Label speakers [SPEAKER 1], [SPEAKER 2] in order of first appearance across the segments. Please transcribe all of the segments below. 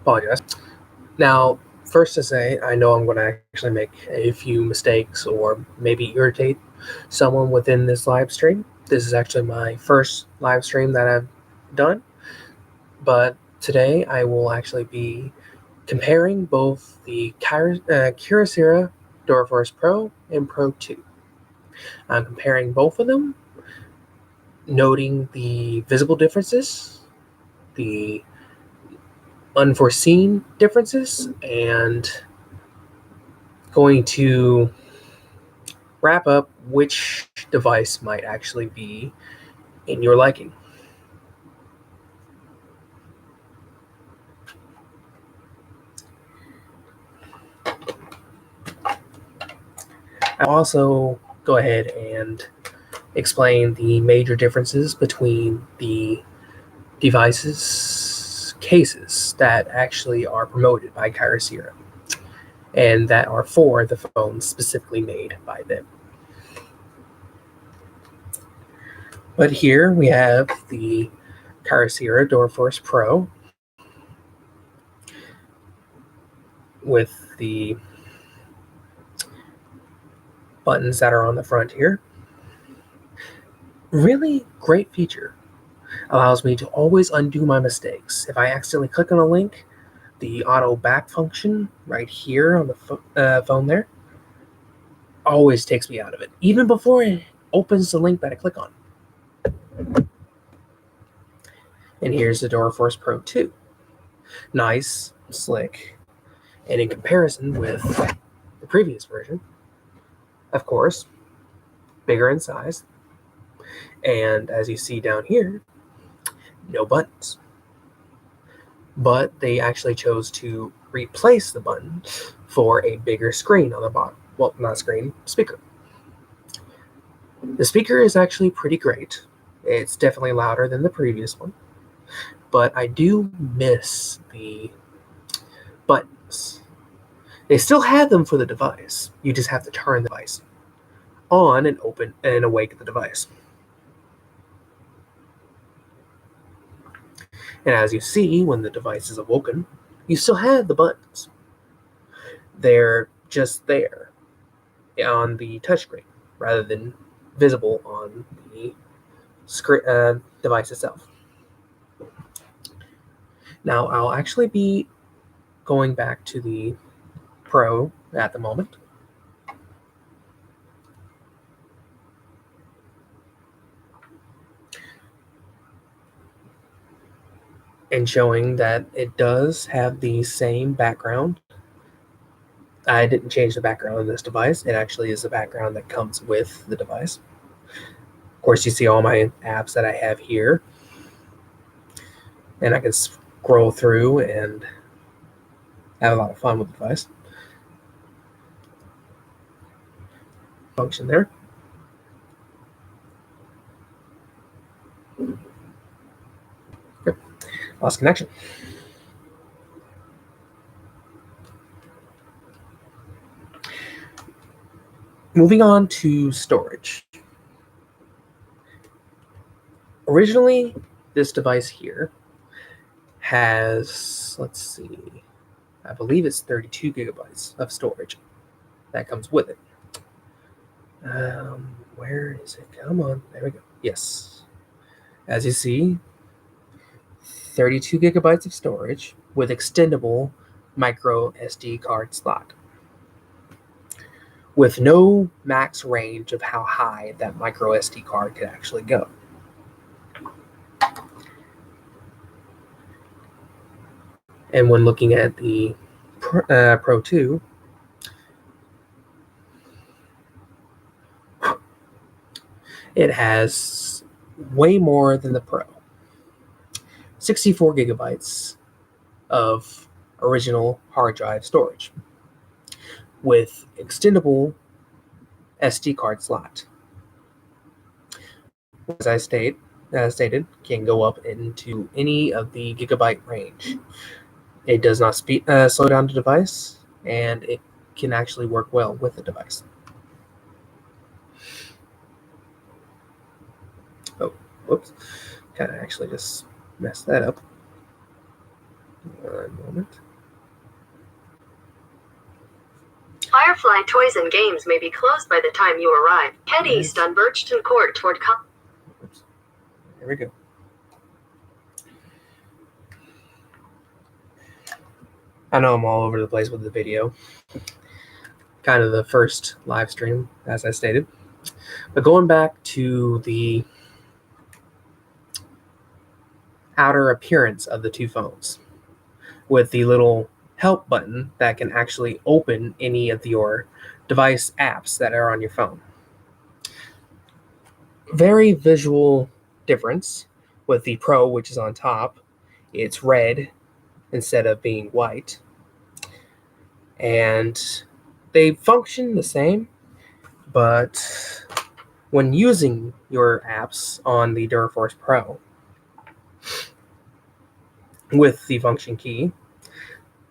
[SPEAKER 1] Apologize. Now, first to say, I know I'm going to actually make a few mistakes or maybe irritate someone within this live stream. This is actually my first live stream that I've done, but today I will actually be comparing both the Kyocera Duraforce Pro and Pro 2. I'm comparing both of them, noting the visible differences, the unforeseen differences, and going to wrap up which device might actually be in your liking. I'll also go ahead and explain the major differences between the devices cases that actually are promoted by Kyocera and that are for the phones specifically made by them. But here we have the Kyocera Duraforce Pro with the buttons that are on the front here. Really great feature. Allows me to always undo my mistakes. If I accidentally click on a link, the auto back function right here on the phone there always takes me out of it, even before it opens the link that I click on. And here's the Duraforce Pro 2. Nice, slick, and in comparison with the previous version, of course, bigger in size. And as you see down here, no buttons. But they actually chose to replace the button for a bigger screen on the bottom. Well, not screen, speaker. The speaker is actually pretty great. It's definitely louder than the previous one. But I do miss the buttons. They still have them for the device. You just have to turn the device on and open and awake the device. And as you see, when the device is awoken, you still have the buttons. They're just there on the touchscreen rather than visible on the device itself. Now, I'll actually be going back to the Pro at the moment. And showing that it does have the same background. I didn't change the background on this device. It actually is the background that comes with the device. Of course, you see all my apps that I have here. And I can scroll through and have a lot of fun with the device. Function there. Okay. Lost connection. Moving on to storage. Originally, this device here has, let's see, I believe it's 32 gigabytes of storage that comes with it. Where is it? Come on. There we go. Yes. As you see, 32 gigabytes of storage with extendable micro SD card slot, with no max range of how high that micro SD card could actually go. And when looking at the Pro 2, it has way more than the Pro. 64 gigabytes of original hard drive storage with extendable SD card slot. As I stated, can go up into any of the gigabyte range. It does not slow down the device, and it can actually work well with the device. Oh, whoops. Kind of actually just messed that up. One moment.
[SPEAKER 2] Firefly Toys and Games may be closed by the time you arrive. Head east on Birchton Court toward
[SPEAKER 1] Oops. Here we go. I know I'm all over the place with the video. Kind of the first live stream, as I stated. But going back to the outer appearance of the two phones, with the little help button that can actually open any of your device apps that are on your phone. Very visual difference with the Pro, which is on top. It's red instead of being white. And they function the same, but when using your apps on the Duraforce Pro with the function key,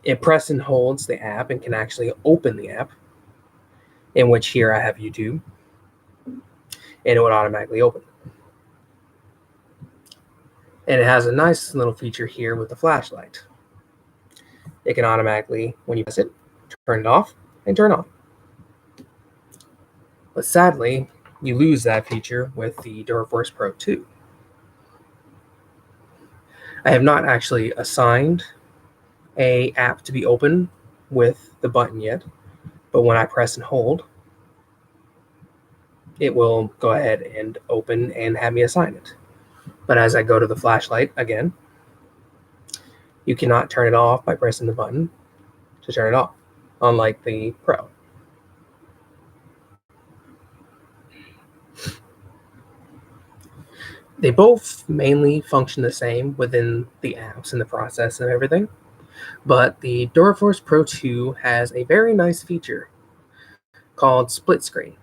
[SPEAKER 1] it presses and holds the app and can actually open the app, in which here I have YouTube, and it would automatically open. And it has a nice little feature here with the flashlight. It can automatically, when you press it, turn it off and turn on. But sadly, you lose that feature with the Duraforce Pro 2. I have not actually assigned a app to be open with the button yet, but when I press and hold, it will go ahead and open and have me assign it. But as I go to the flashlight again, you cannot turn it off by pressing the button to turn it off, unlike the Pro. They both mainly function the same within the apps and the process and everything, but the Duraforce Pro 2 has a very nice feature called split screen,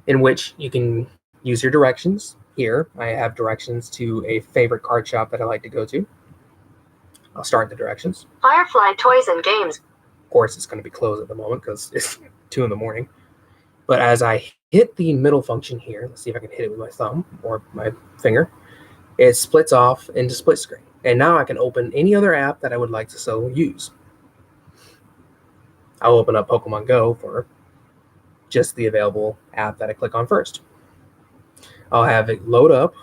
[SPEAKER 1] in which you can use your directions. Here, I have directions to a favorite card shop that I like to go to. I'll start the directions.
[SPEAKER 2] Firefly Toys and Games.
[SPEAKER 1] Of course, it's going to be closed at the moment because it's 2 in the morning. But as I hit the middle function here, let's see if I can hit it with my thumb or my finger, it splits off into split screen. And now I can open any other app that I would like to so use. I'll open up Pokemon Go for just the available app that I click on first. I'll have it load up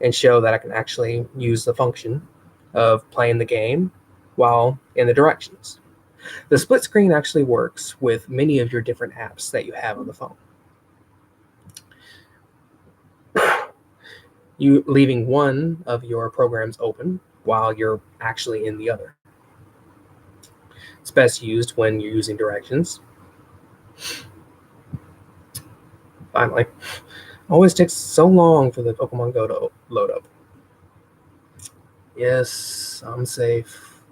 [SPEAKER 1] and show that I can actually use the function of playing the game while in the directions. The split screen actually works with many of your different apps that you have on the phone. You leaving one of your programs open while you're actually in the other. It's best used when you're using directions. Finally, always takes so long for the Pokemon Go to load up. Yes, I'm safe.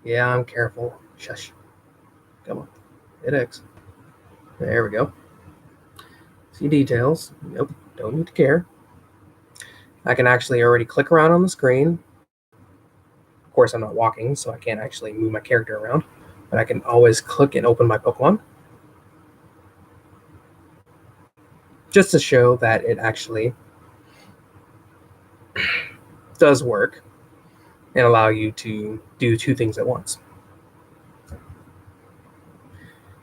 [SPEAKER 1] Yeah, I'm careful. Shush. Come on. Hit X. There we go. See details. Nope, don't need to care. I can actually already click around on the screen. Of course, I'm not walking, so I can't actually move my character around. But I can always click and open my Pokemon, just to show that it actually does work and allow you to do 2 things at once.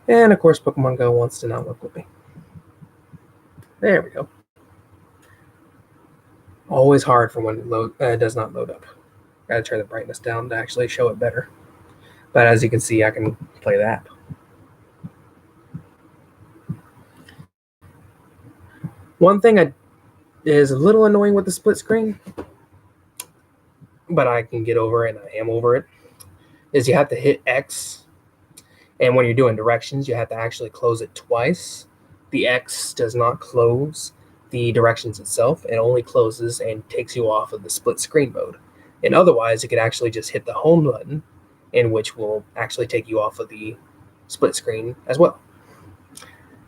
[SPEAKER 1] And of course, Pokemon Go wants to not work with me. There we go. Always hard for when it does not load up. Gotta turn the brightness down to actually show it better. But as you can see, I can play the app. One thing is a little annoying with the split screen, but I can get over it, and I am over it, is you have to hit X, and when you're doing directions, you have to actually close it twice. The X does not close the directions itself. It only closes and takes you off of the split screen mode. And otherwise, you could actually just hit the home button, in which will actually take you off of the split screen as well.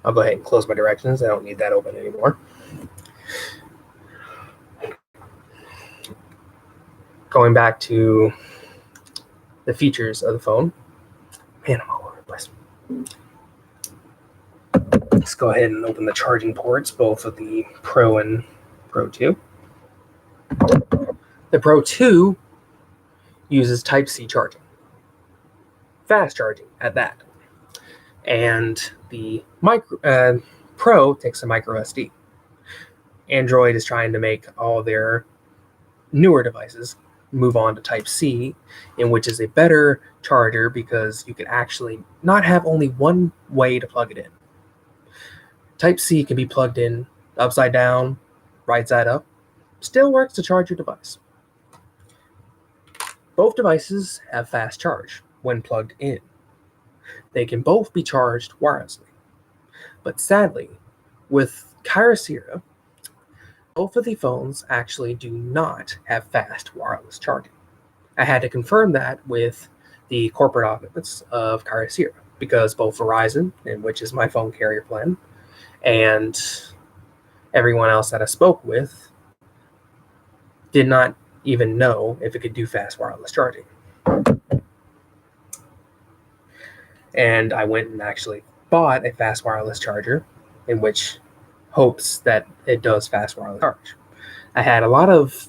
[SPEAKER 1] I'll go ahead and close my directions. I don't need that open anymore. Going back to the features of the phone. Man, I'm all over the place. Let's go ahead and open the charging ports, both of the Pro and Pro 2. The Pro 2 uses Type-C charging. Fast charging at that. And the Pro takes a micro SD. Android is trying to make all their newer devices move on to Type-C, in which is a better charger because you can actually not have only one way to plug it in. Type-C can be plugged in upside down, right side up. Still works to charge your device. Both devices have fast charge when plugged in. They can both be charged wirelessly. But sadly, with Kyocera, both of the phones actually do not have fast wireless charging. I had to confirm that with the corporate office of Kyocera because both Verizon, which is my phone carrier plan, and everyone else that I spoke with did not even know if it could do fast wireless charging. And I went and actually bought a fast wireless charger in which hopes that it does fast wireless charge. I had a lot of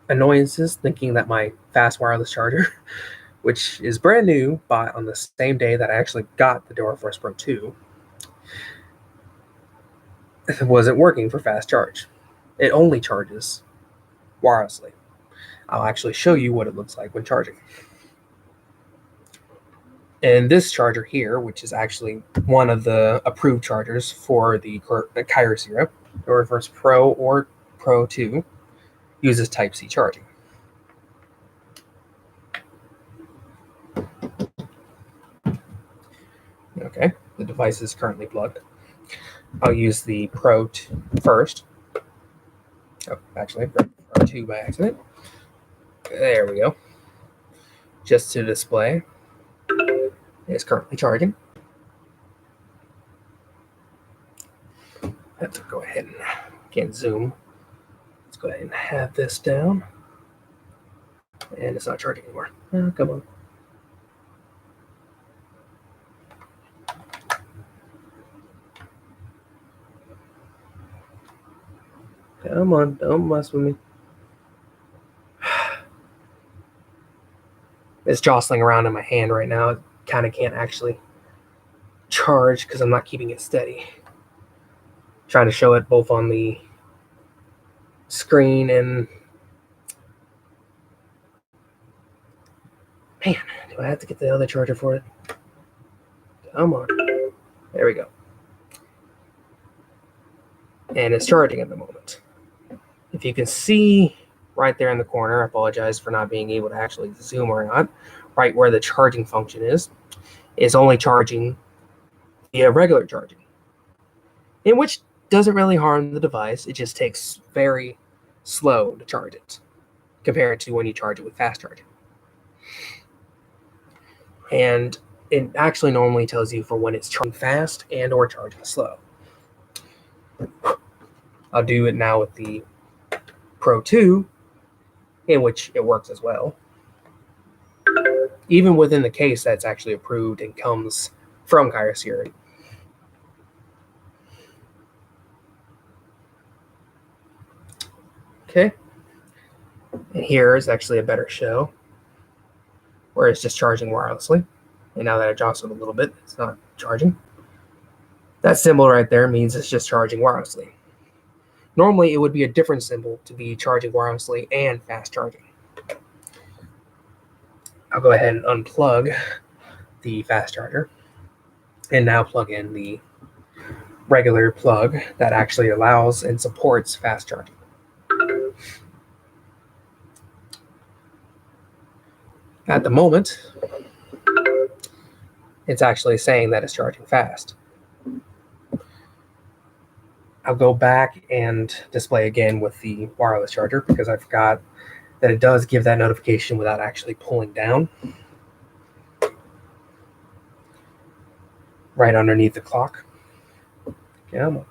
[SPEAKER 1] annoyances thinking that my fast wireless charger, which is brand new, bought on the same day that I actually got the Duraforce Pro 2, wasn't working for fast charge. It only charges wirelessly. I'll actually show you what it looks like when charging. And this charger here, which is actually one of the approved chargers for the Kyocera Duraforce Pro or Pro 2, uses Type-C charging. Okay, the device is currently plugged. I'll use the Pro first. Oh, actually, Pro 2 by accident. There we go. Just to display, it's currently charging. I have to go ahead and can't zoom. Let's go ahead and have this down. And it's not charging anymore. Oh, come on. Come on, don't mess with me. It's jostling around in my hand right now. It kind of can't actually charge because I'm not keeping it steady. Trying to show it both on the screen and... Man, do I have to get the other charger for it? Come on. There we go. And it's charging at the moment. If you can see right there in the corner, I apologize for not being able to actually zoom or not, right where the charging function is only charging via regular charging, in which doesn't really harm the device. It just takes very slow to charge it compared to when you charge it with fast charging. And it actually normally tells you for when it's charging fast and or charging slow. I'll do it now with the Pro 2, in which it works as well. Even within the case that's actually approved and comes from Kyocera. Okay. And here is actually a better show where it's just charging wirelessly. And now that I jostled a little bit, it's not charging. That symbol right there means it's just charging wirelessly. Normally, it would be a different symbol to be charging wirelessly and fast charging. I'll go ahead and unplug the fast charger and now plug in the regular plug that actually allows and supports fast charging. At the moment, it's actually saying that it's charging fast. I'll go back and display again with the wireless charger because I forgot that it does give that notification without actually pulling down. Right underneath the clock. Come on.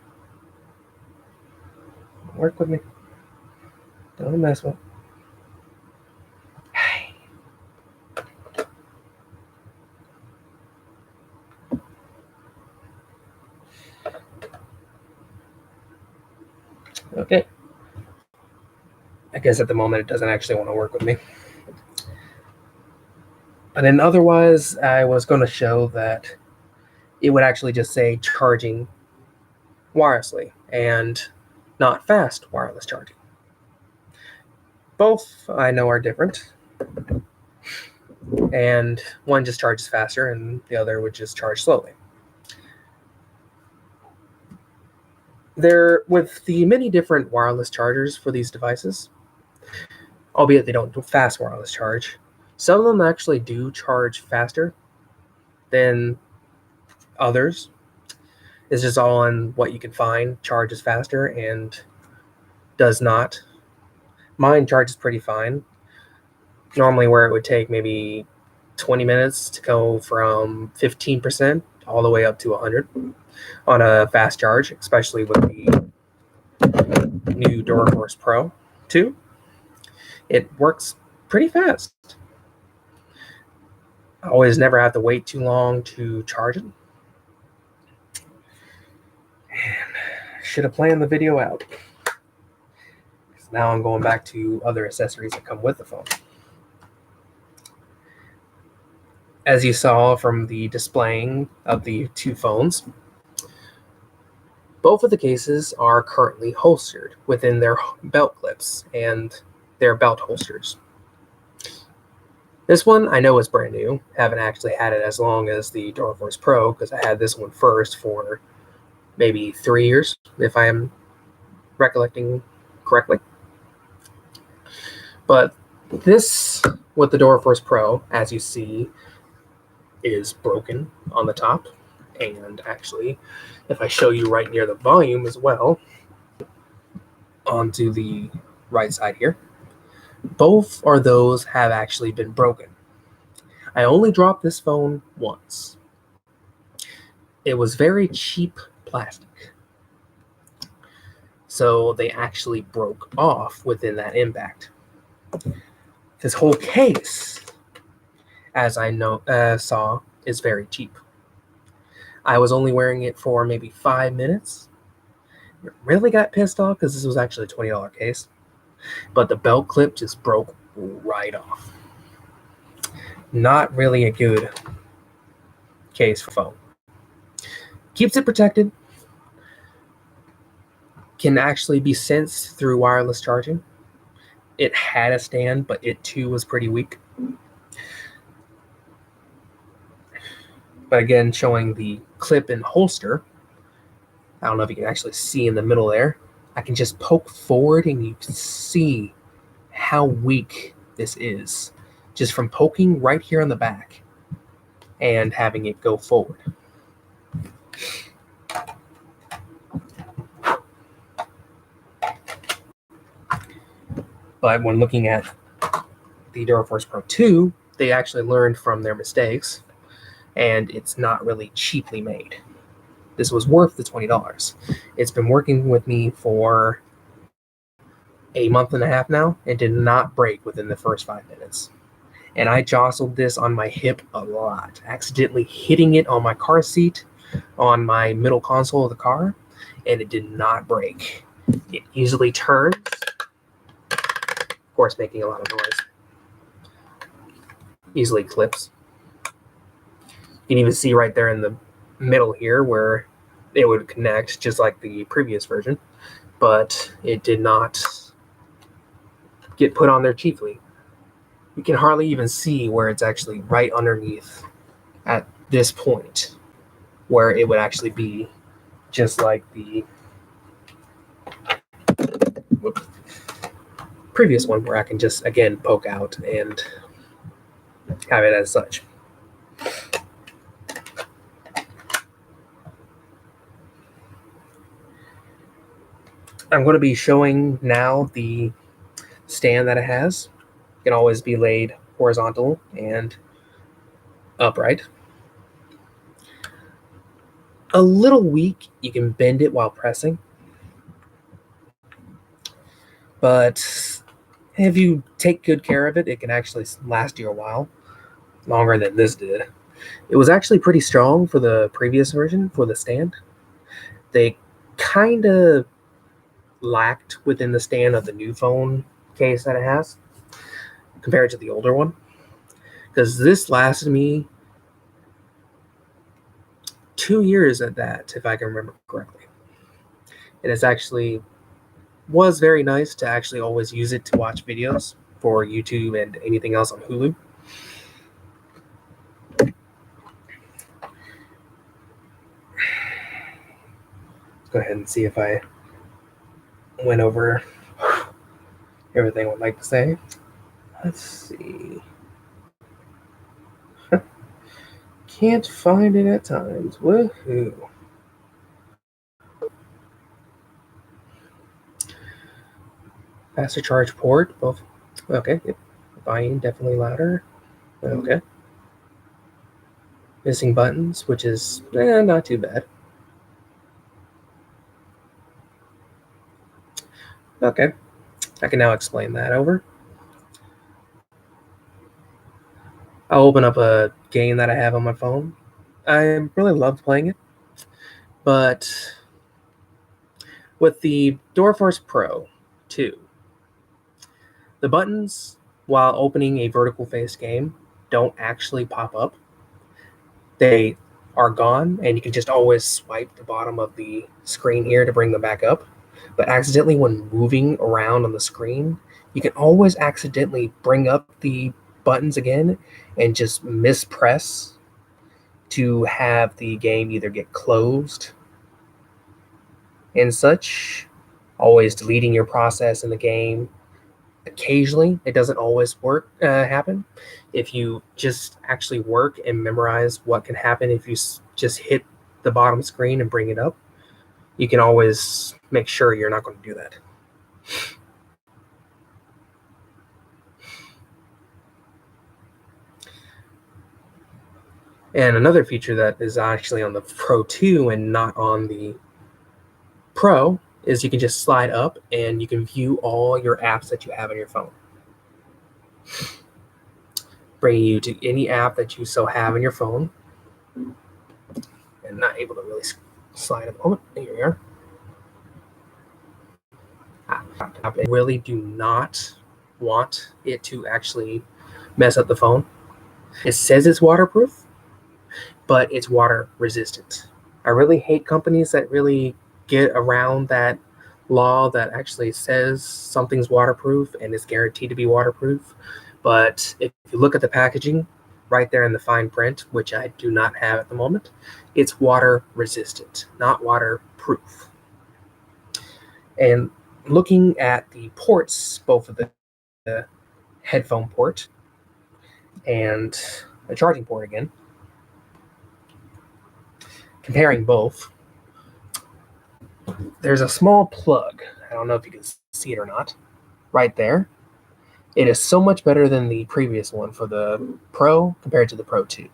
[SPEAKER 1] Work with me. Don't mess with me. Okay. I guess at the moment it doesn't actually want to work with me. But then otherwise, I was going to show that it would actually just say charging wirelessly and not fast wireless charging. Both I know are different, and one just charges faster and the other would just charge slowly. With the many different wireless chargers for these devices, albeit they don't do fast wireless charge, some of them actually do charge faster than others. It's just all on what you can find. Charges faster and does not. Mine charges pretty fine. Normally where it would take maybe 20 minutes to go from 15% all the way up to 100 on a fast charge, especially with the new Duraforce Pro 2. It works pretty fast. I always never have to wait too long to charge it. And should have planned the video out. Now I'm going back to other accessories that come with the phone. As you saw from the displaying of the two phones, both of the cases are currently holstered within their belt clips and their belt holsters. This one I know is brand new. Haven't actually had it as long as the Duraforce Pro because I had this one first for maybe 3 years, if I am recollecting correctly. But this, with the Duraforce Pro, as you see, is broken on the top. And actually, if I show you right near the volume as well, onto the right side here, both of those have actually been broken. I only dropped this phone once. It was very cheap plastic. So they actually broke off within that impact. This whole case, as I saw, is very cheap. I was only wearing it for maybe 5 minutes. Really got pissed off because this was actually a $20 case. But the belt clip just broke right off. Not really a good case for phone. Keeps it protected. Can actually be sensed through wireless charging. It had a stand, but it too was pretty weak. But again, showing the clip and holster, I don't know if you can actually see in the middle there. I can just poke forward and you can see how weak this is just from poking right here on the back and having it go forward. But when looking at the Duraforce Pro 2, they actually learned from their mistakes, and it's not really cheaply made. This was worth the $20. It's been working with me for a month and a half now and did not break within the first 5 minutes. And I jostled this on my hip a lot, accidentally hitting it on my car seat, on my middle console of the car, and it did not break. It easily turns, of course making a lot of noise. Easily clips. You can even see right there in the middle here where it would connect just like the previous version, but it did not get put on there cheaply. You can hardly even see where it's actually right underneath at this point, where it would actually be just like the previous one, where I can just again poke out and have it as such. I'm going to be showing now the stand that it has. It can always be laid horizontal and upright. A little weak, you can bend it while pressing. But if you take good care of it, it can actually last you a while, longer than this did. It was actually pretty strong for the previous version, for the stand. They kind of lacked within the stand of the new phone case that it has compared to the older one, because this lasted me 2 years at that, if I can remember correctly. And it's actually was very nice to actually always use it to watch videos for YouTube and anything else on Hulu. Let's go ahead and see if I went over everything I would like to say. Let's see. Can't find it at times. Woohoo. Faster charge port, both. Okay, yep. Volume definitely louder. Okay. Missing buttons, which is not too bad. Okay, I can now explain that over. I'll open up a game that I have on my phone. I really loved playing it, but with the Duraforce Pro 2, the buttons, while opening a vertical face game, don't actually pop up. They are gone, and you can just always swipe the bottom of the screen here to bring them back up. But accidentally, when moving around on the screen, you can always accidentally bring up the buttons again and just mispress to have the game either get closed and such, always deleting your process in the game. Occasionally, it doesn't always happen. If you just actually work and memorize what can happen if you just hit the bottom screen and bring it up, you can always make sure you're not going to do that. And another feature that is actually on the Pro 2 and not on the Pro is you can just slide up and you can view all your apps that you have on your phone. Bringing you to any app that you so have on your phone. And not able to really slide at the moment. Here we are. I really do not want it to actually mess up the phone. It says it's waterproof, but it's water resistant. I really hate companies that really get around that law that actually says something's waterproof and is guaranteed to be waterproof. But if you look at the packaging right there in the fine print, which I do not have at the moment, it's water resistant, not waterproof. And looking at the ports, both of the headphone port and a charging port again, comparing both, there's a small plug. I don't know if you can see it or not. Right there. It is so much better than the previous one for the Pro compared to the Pro 2.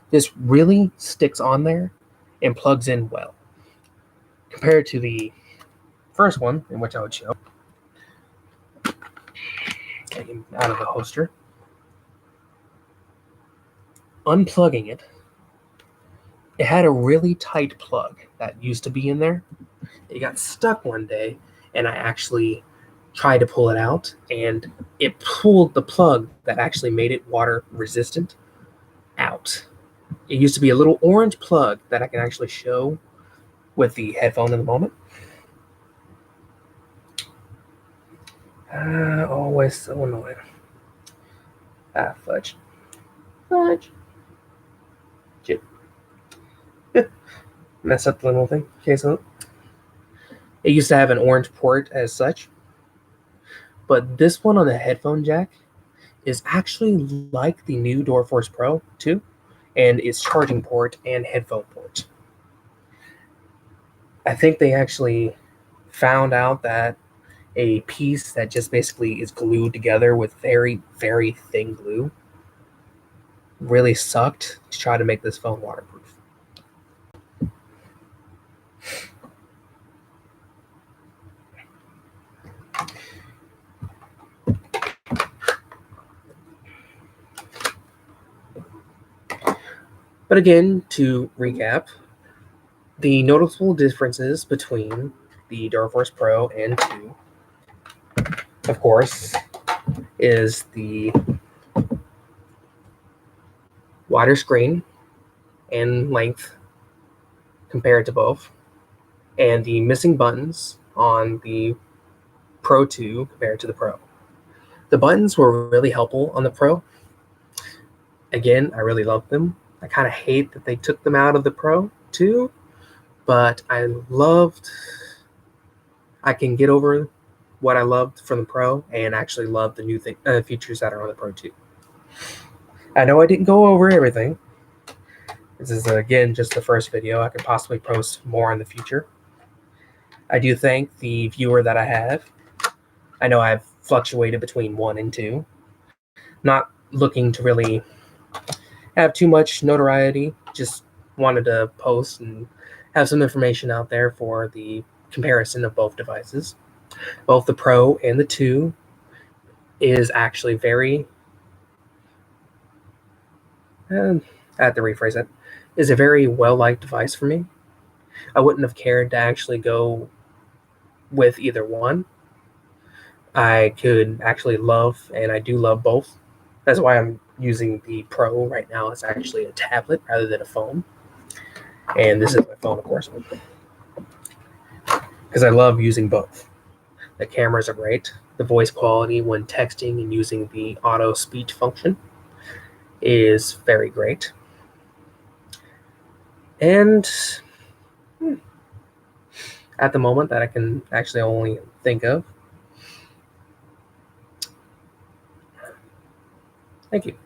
[SPEAKER 1] This really sticks on there and plugs in well. Compared to the first one, in which I would show, taking out of the holster, unplugging it, it had a really tight plug that used to be in there. It got stuck one day, and I actually tried to pull it out, and it pulled the plug that actually made it water resistant out. It used to be a little orange plug that I can actually show with the headphone in the moment. Always so annoying. Fudge. Fudge. Chip. Mess up the little thing. Okay, so it used to have an orange port as such, but this one on the headphone jack is actually like the new Duraforce Pro 2, and it's charging port and headphone port. I think they actually found out that a piece that just basically is glued together with very, very thin glue really sucked to try to make this phone waterproof. But again, to recap, the noticeable differences between the Duraforce Pro and 2 of course, is the wider screen and length compared to both, and the missing buttons on the Pro 2 compared to the Pro. The buttons were really helpful on the Pro. Again, I really loved them. I kind of hate that they took them out of the Pro 2, but I can get over what I loved from the Pro and actually love the new features that are on the Pro 2. I know I didn't go over everything. This is, again, just the first video. I could possibly post more in the future. I do thank the viewer that I have. I know I've fluctuated between 1 and 2. Not looking to really have too much notoriety. Just wanted to post and have some information out there for the comparison of both devices. Both the Pro and the 2 is actually very... I have to rephrase it. Is a very well-liked device for me. I wouldn't have cared to actually go with either one. I could actually love, and I do love both. That's why I'm using the Pro right now. It's actually a tablet rather than a phone. And this is my phone, of course, because I love using both. The cameras are great. The voice quality when texting and using the auto speech function is very great. And at the moment that I can actually only think of. Thank you.